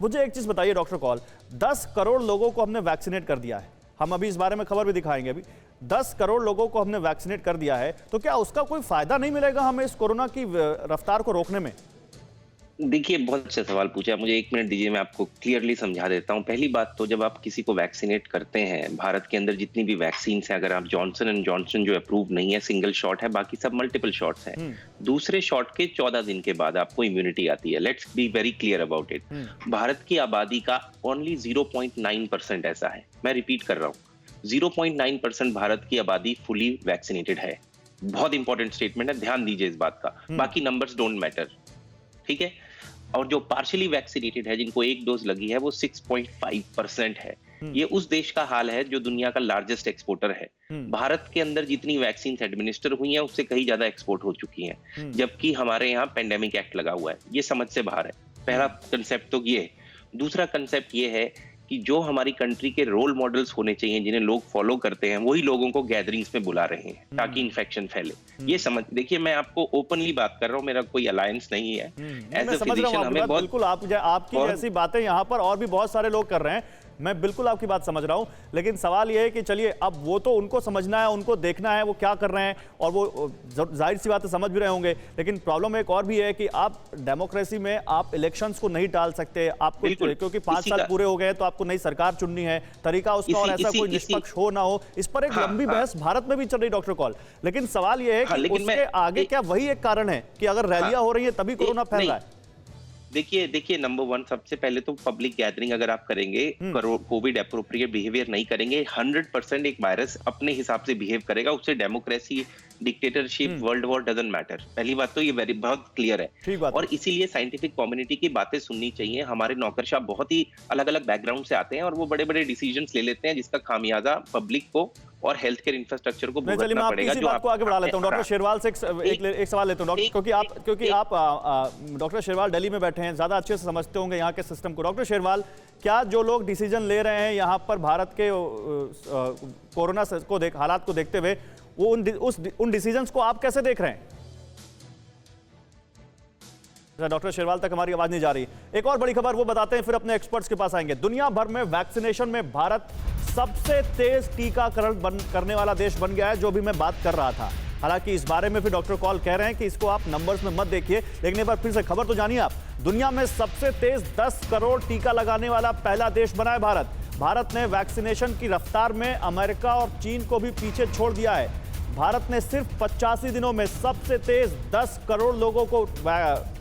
मुझे एक चीज बताइए डॉक्टर कौल, 10 करोड़ लोगों को हमने वैक्सीनेट कर दिया है, हम अभी इस बारे में खबर भी दिखाएंगे। अभी 10 करोड़ लोगों को हमने वैक्सीनेट कर दिया है, तो क्या उसका कोई फायदा नहीं मिलेगा हमें इस कोरोना की रफ्तार को रोकने में? देखिए, बहुत अच्छा सवाल पूछा। मुझे 1 मिनट दीजिए, मैं आपको क्लियरली समझा देता हूँ। पहली बात तो जब आप किसी को वैक्सीनेट करते हैं, भारत के अंदर जितनी भी वैक्सीन है, अगर आप जॉनसन एंड जॉनसन जो अप्रूव नहीं है, सिंगल शॉट है, बाकी सब मल्टीपल शॉट्स हैं। दूसरे शॉट के 14 दिन के बाद आपको इम्यूनिटी आती है। Let's be very clear about it. Bharat की आबादी का ओनली 0.9% ऐसा है, मैं रिपीट कर रहा हूँ, 0.9% भारत की आबादी फुली वैक्सीनेटेड है। बहुत इंपॉर्टेंट स्टेटमेंट है, ध्यान दीजिए इस बात का। बाकी नंबर्स डोंट मैटर, ठीक है। और जो पार्शियली वैक्सीनेटेड है, जिनको एक डोज लगी है, वो 6.5% है। ये उस देश का हाल है जो दुनिया का लार्जेस्ट एक्सपोर्टर है। भारत के अंदर जितनी वैक्सीन एडमिनिस्टर हुई हैं, उससे कहीं ज्यादा एक्सपोर्ट हो चुकी हैं, जबकि हमारे यहाँ पेंडेमिक एक्ट लगा हुआ है। ये समझ से बाहर है। पहला कंसेप्ट तो ये है। दूसरा कंसेप्ट ये है कि जो हमारी कंट्री के रोल मॉडल्स होने चाहिए, जिन्हें लोग फॉलो करते हैं, वही लोगों को गैदरिंग्स में बुला रहे हैं ताकि इन्फेक्शन फैले। ये समझ, देखिए मैं आपको ओपनली बात कर रहा हूँ, मेरा कोई अलायंस नहीं है। एज अ फिजिशियन हमें बहुत, बिल्कुल आपकी जैसी बातें यहाँ पर और भी बहुत सारे लोग कर रहे हैं, मैं बिल्कुल आपकी बात समझ रहा हूं। लेकिन सवाल यह है कि चलिए, अब वो तो उनको समझना है, उनको देखना है वो क्या कर रहे हैं, और वो जाहिर सी बात है समझ भी रहे होंगे। लेकिन प्रॉब्लम एक और भी है कि आप डेमोक्रेसी में आप इलेक्शंस को नहीं टाल सकते, आपको क्योंकि 5 साल पूरे हो गए तो आपको नई सरकार चुननी है, तरीका उसका और ऐसा कोई निष्पक्ष हो ना हो, इस पर एक लंबी बहस भारत में भी चल रही डॉक्टर कौल। लेकिन सवाल यह है कि उसके आगे क्या वही एक कारण है कि अगर रैलियां हो रही है तभी कोरोना फैल रहा है? देखिए नंबर 1, सबसे पहले तो पब्लिक गैदरिंग अगर आप करेंगे, कोविड एप्रोप्रिएट बिहेवियर नहीं करेंगे, 100% एक वायरस अपने हिसाब से बिहेव करेगा। उससे democracy, dictatorship, world war doesn't matter. पहली बात तो ये बहुत क्लियर है। और इसीलिए साइंटिफिक कम्युनिटी की बातें सुननी चाहिए। हमारे नौकरशाह बहुत ही अलग अलग बैकग्राउंड से आते हैं और वो बड़े बड़े डिसीजंस ले लेते हैं, जिसका खामियाजा पब्लिक को और हेल्थ केयर इंफ्रास्ट्रक्चर को भुगतना पड़ेगा। जो आपको आगे बढ़ा लेता हूं, डॉक्टर शेरवाल से एक सवाल लेता हूं डॉक्टर, क्योंकि आप डॉक्टर शेरवाल दिल्ली में बैठे हैं, ज्यादा अच्छे से समझते होंगे यहाँ के सिस्टम को। डॉक्टर शेरवाल, क्या जो लोग डिसीजन ले रहे हैं यहाँ पर भारत के कोरोना को हालात को देखते हुए, वो उन डिसीजंस को आप कैसे देख रहे हैं? डॉक्टर शेरवाल तक हमारी आवाज नहीं जा रही। एक और बड़ी खबर वो बताते हैं, फिर अपने एक्सपर्ट्स के पास आएंगे। दुनिया भर में वैक्सीनेशन में भारत सबसे तेज टीकाकरण करने वाला देश बन गया है, जो भी मैं बात कर रहा था। हालांकि इस बारे में फिर डॉक्टर कौल कह रहे हैं कि इसको आप नंबर्स में मत देखिए, लेकिन एक बार फिर से खबर तो जानिए आप। दुनिया में सबसे तेज 10 करोड़ टीका लगाने वाला पहला देश बना है भारत। भारत ने वैक्सीनेशन की रफ्तार में अमेरिका और चीन को भी पीछे छोड़ दिया है। भारत ने सिर्फ 85 दिनों में सबसे तेज 10 करोड़ लोगों को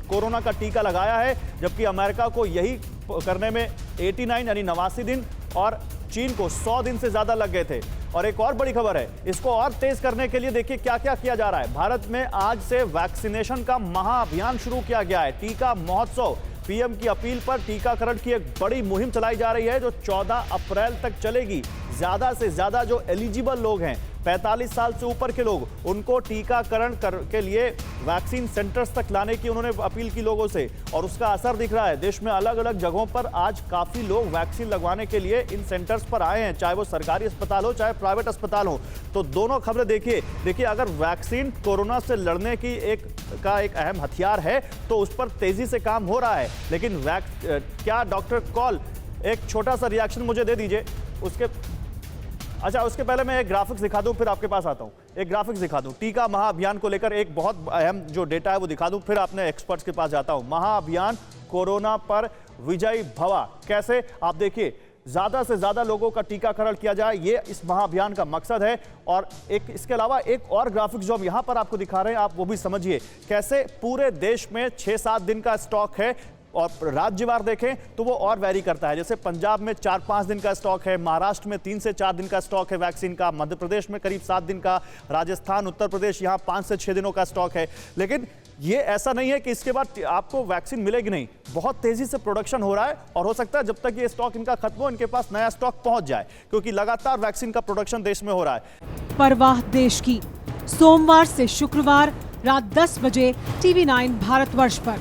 कोरोना का टीका लगाया है, जबकि अमेरिका को यही करने में 89 यानी 89 दिन और चीन को 100 दिन से ज्यादा लग गए थे। और एक और बड़ी खबर है, इसको और तेज करने के लिए देखिए क्या क्या किया जा रहा है। भारत में आज से वैक्सीनेशन का महाअभियान शुरू किया गया है, टीका महोत्सव। पीएम की अपील पर टीकाकरण की एक बड़ी मुहिम चलाई जा रही है, जो 14 अप्रैल तक चलेगी। ज्यादा से ज्यादा जो एलिजिबल लोग हैं, 45 साल से ऊपर के लोग, उनको टीकाकरण के लिए वैक्सीन सेंटर्स तक लाने की उन्होंने अपील की लोगों से, और उसका असर दिख रहा है। देश में अलग अलग जगहों पर आज काफी लोग वैक्सीन लगवाने के लिए इन सेंटर्स पर आए हैं, चाहे वो सरकारी अस्पताल हो चाहे प्राइवेट अस्पताल हो। तो दोनों खबरें देखिए, अगर वैक्सीन कोरोना से लड़ने की एक अहम हथियार है तो उस पर तेजी से काम हो रहा है। लेकिन क्या डॉक्टर कौल, एक छोटा सा रिएक्शन मुझे दे दीजिए उसके पहले मैं एक ग्राफिक्स दिखा दूं, फिर आपके पास आता हूं। एक ग्राफिक्स दिखा दूं, टीका महाअभियान को लेकर एक बहुत अहम जो डेटा है वो दिखा दूं, फिर अपने एक्सपर्ट्स के पास जाता हूं। महाअभियान कोरोना पर विजयी भवा, कैसे आप देखिए, ज्यादा से ज्यादा लोगों का टीकाकरण किया जाए, ये इस महाअभियान का मकसद है। और इसके अलावा एक और ग्राफिक्स जो हम यहां पर आपको दिखा रहे हैं, आप वो भी समझिए, कैसे पूरे देश में 6-7 दिन का स्टॉक है, और राज्यवार देखें तो वो और वैरी करता है। जैसे पंजाब में 4-5 दिन का स्टॉक है, महाराष्ट्र में 3 से 4 दिन का स्टॉक है वैक्सीन का, मध्य प्रदेश में करीब 7 दिन का, राजस्थान, उत्तर प्रदेश यहाँ 5 से 6 दिनों का स्टॉक है। लेकिन ये ऐसा नहीं है कि इसके बाद आपको वैक्सीन मिलेगी नहीं, बहुत तेजी से प्रोडक्शन हो रहा है, और हो सकता है जब तक ये स्टॉक इनका खत्म हो, इनके पास नया स्टॉक पहुंच जाए, क्योंकि लगातार वैक्सीन का प्रोडक्शन देश में हो रहा है। परवाह देश की, सोमवार से शुक्रवार रात 10 बजे TV9 भारतवर्ष पर।